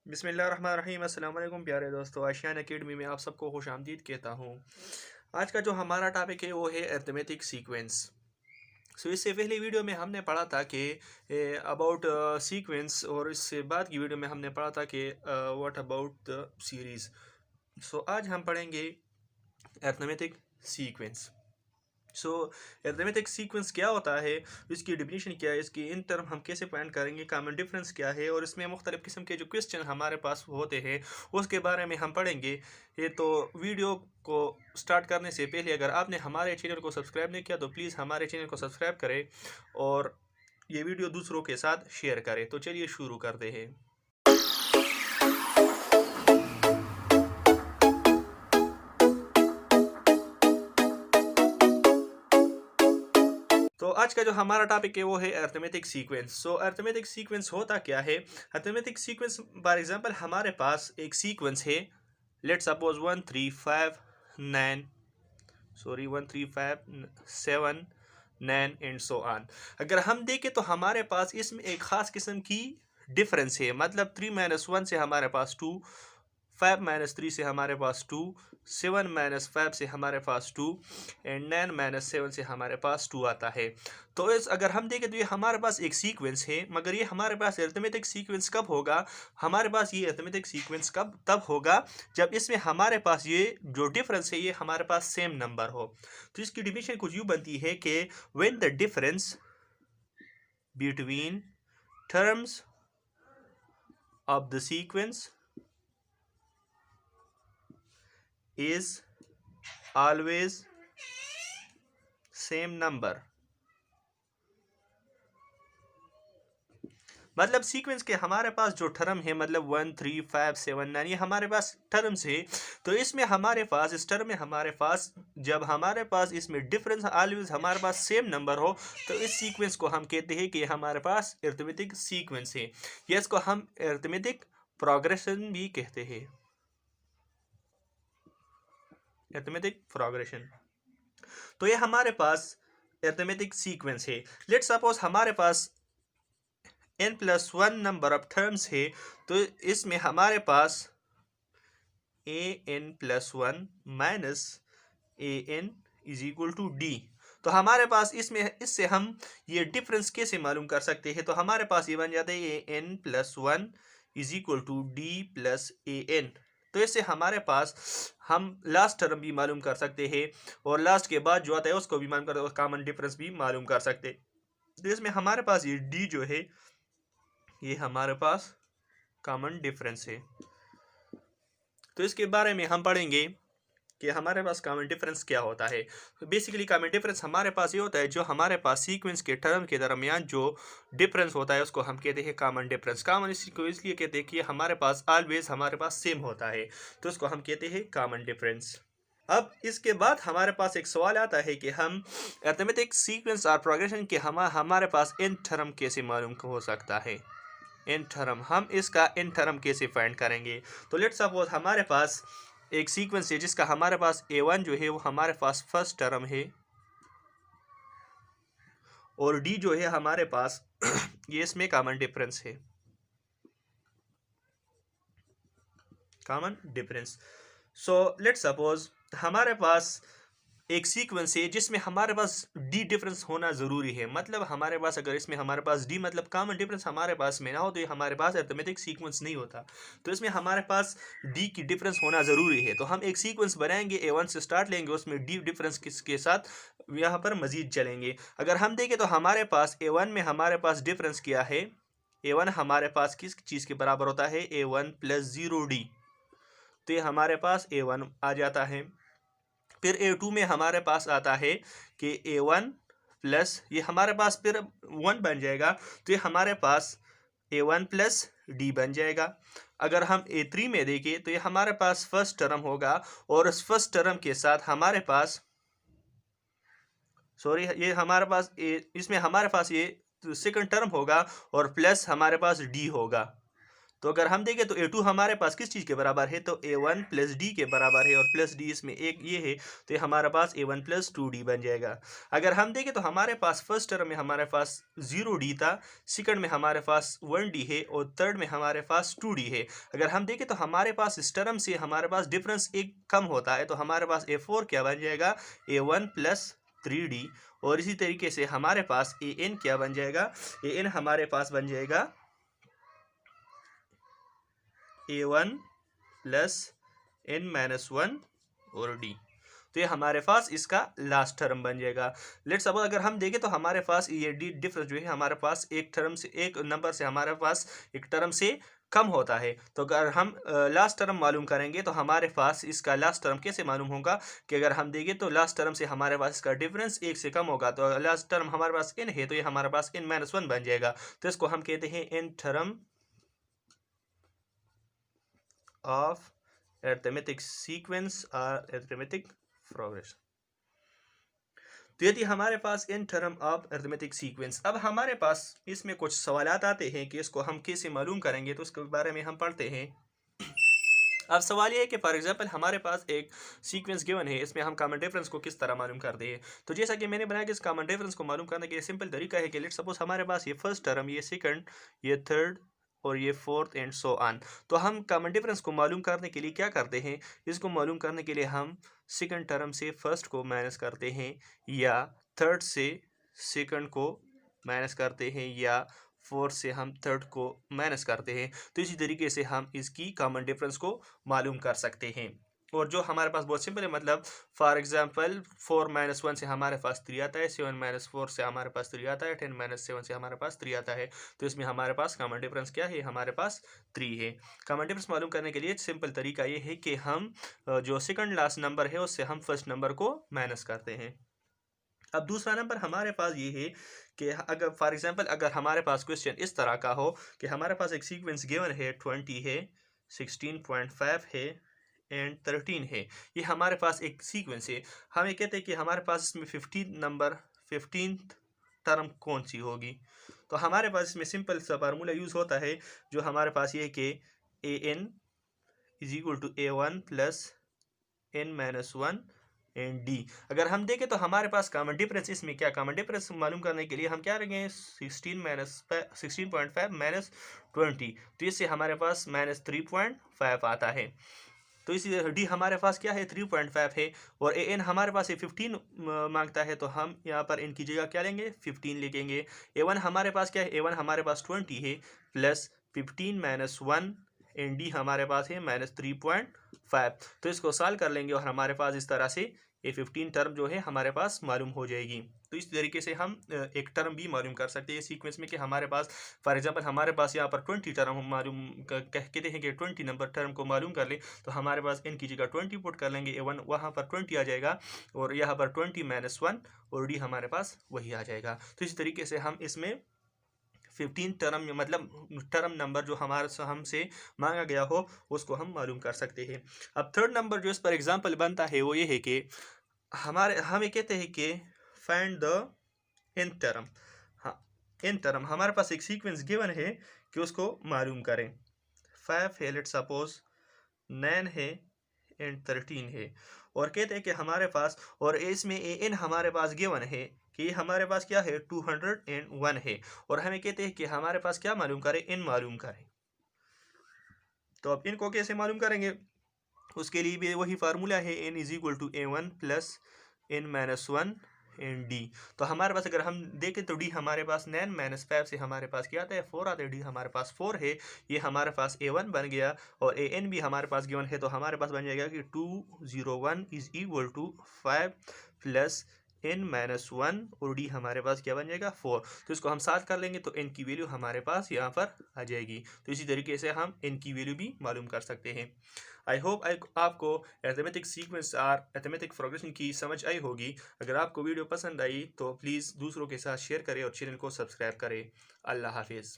बिस्मिल्लाहिर्रहमानिर्रहीम। अस्सलाम वालेकुम प्यारे दोस्तों, आशियान एकेडमी में आप सबको खुश आमदीद कहता हूँ। आज का जो हमारा टॉपिक है वो है अरिथमेटिक सीक्वेंस। इससे पहले वीडियो में हमने पढ़ा था कि अबाउट सीक्वेंस, और इससे बाद की वीडियो में हमने पढ़ा था कि व्हाट अबाउट द सीरीज़। आज हम पढ़ेंगे अरिथमेटिक सीक्वेंस। अरिथमेटिक सीक्वेंस क्या होता है, इसकी डिफिनीशन क्या है, इसकी इन टर्म हम कैसे फाइंड करेंगे, कॉमन डिफरेंस क्या है, और इसमें मुख्तलिफ़ किस्म के जो क्वेश्चन हमारे पास होते हैं उसके बारे में हम पढ़ेंगे। तो वीडियो को स्टार्ट करने से पहले अगर आपने हमारे चैनल को सब्सक्राइब नहीं किया तो प्लीज़ हमारे चैनल को सब्सक्राइब करें और ये वीडियो दूसरों के साथ शेयर करें। तो चलिए शुरू करते हैं। तो आज का जो हमारा टॉपिक है वो है अरिथमेटिक सीक्वेंस। अरिथमेटिक सीक्वेंस होता क्या है? अरिथमेटिक सीक्वेंस फॉर एग्जांपल हमारे पास एक सीक्वेंस है, let's suppose 1 3 5 9 7 9 and so on. अगर हम देखें तो हमारे पास इसमें एक ख़ास किस्म की डिफरेंस है, मतलब 3 - 1 से हमारे पास 2, 5 - 3 से हमारे पास 2, 7 - 5 से हमारे पास 2 एंड 9 - 7 से हमारे पास 2 आता है। तो इस अगर हम देखें तो ये हमारे पास एक सीक्वेंस है, मगर ये हमारे पास अरिथमेटिक सीक्वेंस कब होगा? हमारे पास ये अरिथमेटिक सीक्वेंस कब तब होगा जब इसमें हमारे पास ये जो डिफरेंस है ये हमारे पास सेम नंबर हो। तो इसकी डिफिनीशन कुछ यूँ बनती है कि when the difference between terms of the sequence is always same number। मतलब सीक्वेंस के हमारे पास जो टर्म है, मतलब 1 3 5 7 9 ये हमारे पास टर्म्स है। तो इसमें हमारे पास इस टर्म में हमारे पास जब हमारे पास इसमें डिफरेंस ऑलवेज हमारे पास सेम नंबर हो तो इस सीक्वेंस को हम कहते हैं कि हमारे पास अरिथमेटिक सीक्वेंस है, या इसको हम अरिथमेटिक प्रोग्रेशन भी कहते हैं, अरिथमेटिक प्रोग्रेशन। तो ये हमारे पास अरिथमेटिक सीक्वेंस है। लेट्स सपोज हमारे पास n+1 नंबर ऑफ टर्म्स है, तो इसमें हमारे पास an+1 minus an is equal to D. तो हमारे पास इसमें इससे हम ये डिफरेंस कैसे मालूम कर सकते हैं? तो हमारे पास ये बन जाता है an+1 is equal to D plus an। तो इससे हमारे पास हम लास्ट टर्म भी मालूम कर सकते हैं और लास्ट के बाद जो आता है उसको भी मालूम कर, कॉमन डिफरेंस भी मालूम कर सकते हैं। तो इसमें हमारे पास ये डी जो है ये हमारे पास कॉमन डिफरेंस है। तो इसके बारे में हम पढ़ेंगे कि हमारे पास कॉमन डिफरेंस क्या होता है। तो बेसिकली कॉमन डिफरेंस हमारे पास ये होता है, जो हमारे पास सीक्वेंस के टर्म के दरमियान जो डिफरेंस होता है उसको हम कहते हैं कॉमन डिफरेंस। कॉमन इसको इसलिए कहते हैं कि हमारे पास ऑलवेज हमारे पास सेम होता है, तो उसको हम कहते हैं कॉमन डिफरेंस। अब इसके बाद हमारे पास एक सवाल आता है कि हम अरिथमेटिक सीक्वेंस और प्रोग्रेशन के हमारे पास इन टर्म कैसे मालूम हो सकता है? इन टर्म हम इसका इन टर्म कैसे फाइंड करेंगे? तो लेट्स सपोज हमारे पास एक सीक्वेंस है जिसका हमारे पास a1 जो है वो हमारे पास फर्स्ट टर्म है और d जो है हमारे पास ये इसमें कॉमन डिफरेंस है, कॉमन डिफरेंस। लेट्स सपोज हमारे पास एक सीक्वेंस है जिसमें हमारे पास डी डिफरेंस होना ज़रूरी है, मतलब हमारे पास अगर इसमें हमारे पास डी मतलब कॉमन डिफरेंस हमारे पास में ना हो तो ये हमारे पास अरिथमेटिक सीक्वेंस नहीं होता। तो इसमें हमारे पास डी की डिफरेंस होना ज़रूरी है। तो हम एक सीक्वेंस बनाएंगे, a1 से स्टार्ट लेंगे, उसमें डी डिफरेंस किसके साथ यहाँ पर मज़ीद चलेंगे। अगर हम देखें तो हमारे पास a1 में हमारे पास डिफरेंस क्या है? a1 हमारे पास किस चीज़ के बराबर होता है? a1+0d। तो ये हमारे पास a1 आ जाता है। फिर a2 में हमारे पास आता है कि a1 प्लस ये हमारे पास फिर 1 बन जाएगा, तो ये हमारे पास a1 प्लस डी बन जाएगा। अगर हम a3 में देखें तो ये हमारे पास फर्स्ट टर्म होगा और उस फर्स्ट टर्म के साथ हमारे पास ये हमारे पास इसमें हमारे पास ये सेकंड टर्म होगा और प्लस हमारे पास डी होगा। तो अगर हम देखें तो a2 हमारे पास किस चीज़ के बराबर है, तो a1 प्लस डी के बराबर है, और प्लस डी इसमें एक ये है, तो ये हमारे पास a1 प्लस 2d बन जाएगा। अगर हम देखें तो हमारे पास फर्स्ट टर्म में हमारे पास 0d था, सेकंड में हमारे पास 1d है, और थर्ड में हमारे पास 2d है। अगर हम देखें तो हमारे पास इस टर्म से हमारे पास डिफरेंस एक कम होता है, तो हमारे पास a4 क्या बन जाएगा, a1 प्लस 3d। और इसी तरीके से हमारे पास an क्या बन जाएगा, an हमारे पास बन जाएगा a1 प्लस n-1 और d। तो ये हमारे पास इसका लास्ट टर्म बन जाएगा। लेट्स सपोज अगर हम देखें तो हमारे पास ये डी डिफरेंस जो है हमारे पास एक टर्म से, एक नंबर से हमारे पास एक टर्म से कम होता है। तो अगर हम लास्ट टर्म मालूम करेंगे तो हमारे पास इसका लास्ट टर्म कैसे मालूम होगा, कि अगर हम देखें तो लास्ट टर्म से हमारे पास इसका डिफरेंस एक से कम होगा, तो लास्ट टर्म हमारे पास n है, तो ये हमारे पास n-1 बन जाएगा। तो इसको हम कहते हैं n term of arithmetic sequence और अरिथमेटिक प्रोग्रेशन। तो यदि हमारे पास N term of arithmetic sequence, अब हमारे पास इसमें कुछ सवालात आते हैं कि इसको हम कैसे मालूम करेंगे, तो उसके बारे में हम पढ़ते हैं। अब सवाल ये है कि फॉर एग्जांपल हमारे पास एक सीक्वेंस गिवन है, इसमें हम कॉमन डिफरेंस को किस तरह मालूम करते हैं। तो जैसा कि मैंने बनाया कि इस कॉमन डिफरेंस को मालूम करने के लिए सिंपल तरीका है कि लेट्स सपोज हमारे पास ये फर्स्ट टर्म, ये सेकंड, ये थर्ड और ये फोर्थ एंड सो ऑन। तो हम कॉमन डिफरेंस को मालूम करने के लिए क्या करते हैं, इसको मालूम करने के लिए हम सेकंड टर्म से फर्स्ट को माइनस करते हैं, या थर्ड से सेकंड को माइनस करते हैं, या फोर्थ से हम थर्ड को माइनस करते हैं। तो इसी तरीके से हम इसकी कॉमन डिफरेंस को मालूम कर सकते हैं। और जो हमारे पास बहुत सिंपल है, मतलब फॉर एग्जांपल 4-1 से हमारे पास 3 आता है, 7-4 से हमारे पास 3 आता है, 10-7 से हमारे पास 3 आता है। तो इसमें हमारे पास कॉमन डिफरेंस क्या है, हमारे पास 3 है। कॉमन डिफरेंस मालूम करने के लिए सिंपल तरीका ये है कि हम जो सेकंड लास्ट नंबर है उससे हम फर्स्ट नंबर को माइनस करते हैं। अब दूसरा नंबर हमारे पास ये है कि अगर फॉर एग्जांपल अगर हमारे पास क्वेश्चन इस तरह का हो कि हमारे पास एक सीक्वेंस गिवन है, 20 है, 16.5 है एंड 13 है। ये हमारे पास एक सीक्वेंस है। हम ये कहते हैं कि हमारे पास इसमें 15 टर्म कौन सी होगी। तो हमारे पास इसमें सिंपल सा फार्मूला यूज़ होता है, जो हमारे पास ये है कि an is equal to a1 plus n-1 and D. अगर हम देखें तो हमारे पास कॉमन डिफरेंस, इसमें क्या कॉमन डिफरेंस मालूम करने के लिए हम क्या रखेंगे, 16.5 माइनस 20, तो इससे हमारे पास -3.5 आता है। तो इसी डी हमारे पास क्या है, 3.5 है, और ए एन हमारे पास ये 15 मांगता है, तो हम यहाँ पर इनकी जगह क्या लेंगे, 15 लिखेंगे। ए1 हमारे पास क्या है, ए1 हमारे पास 20 है, प्लस 15-1 एंड डी हमारे पास है -3.5। तो इसको सॉल्व कर लेंगे और हमारे पास इस तरह से ये 15 टर्म जो है हमारे पास मालूम हो जाएगी। तो इस तरीके से हम एक टर्म भी मालूम कर सकते हैं सीक्वेंस में, कि हमारे पास फॉर एग्जांपल हमारे पास यहाँ पर 20 टर्म हम मालूम कहते हैं कि 20 नंबर टर्म को मालूम कर ले, तो हमारे पास n की जगह 20 पुट कर लेंगे, a1 वहाँ पर 20 आ जाएगा, और यहाँ पर 20-1 और d हमारे पास वही आ जाएगा। तो इस तरीके से हम इसमें 15 टर्म मतलब टर्म नंबर जो हमारे हमसे मांगा गया हो उसको हम मालूम कर सकते हैं। अब थर्ड नंबर जो इस पर एग्जांपल बनता है वो ये है कि हम ये कहते हैं कि फाइंड द n टर्म। हाँ, n टर्म हमारे पास एक सीक्वेंस गिवन है कि उसको मालूम करें। 5 है, लेट्स सपोज 9 है एंड 13 है, और कहते हैं कि हमारे पास, और इसमें an हमारे पास गिवन है कि हमारे पास क्या है, 201 है, और हमें कहते हैं कि हमारे पास क्या मालूम करें, n मालूम करें। तो अब इनको कैसे मालूम करेंगे, उसके लिए भी वही फार्मूला है, n is equal to a1 plus n-1 and D. तो हमारे पास अगर हम देखें तो डी हमारे पास 9-5 से हमारे पास क्या आता है, 4 आता है, डी हमारे पास 4 है, ये हमारे पास a1 बन गया, और an भी हमारे पास गिवन है, तो हमारे पास बन जाएगा कि 201 is equal to 5 plus n-1 और डी हमारे पास क्या बन जाएगा, 4। तो इसको हम साथ कर लेंगे तो n की वैल्यू हमारे पास यहाँ पर आ जाएगी। तो इसी तरीके से हम n की वैल्यू भी मालूम कर सकते हैं। आई होप आपको अरिथमेटिक सीक्वेंस और अरिथमेटिक प्रोग्रेशन की समझ आई होगी। अगर आपको वीडियो पसंद आई तो प्लीज़ दूसरों के साथ शेयर करें और चैनल को सब्सक्राइब करें। अल्लाह हाफिज़।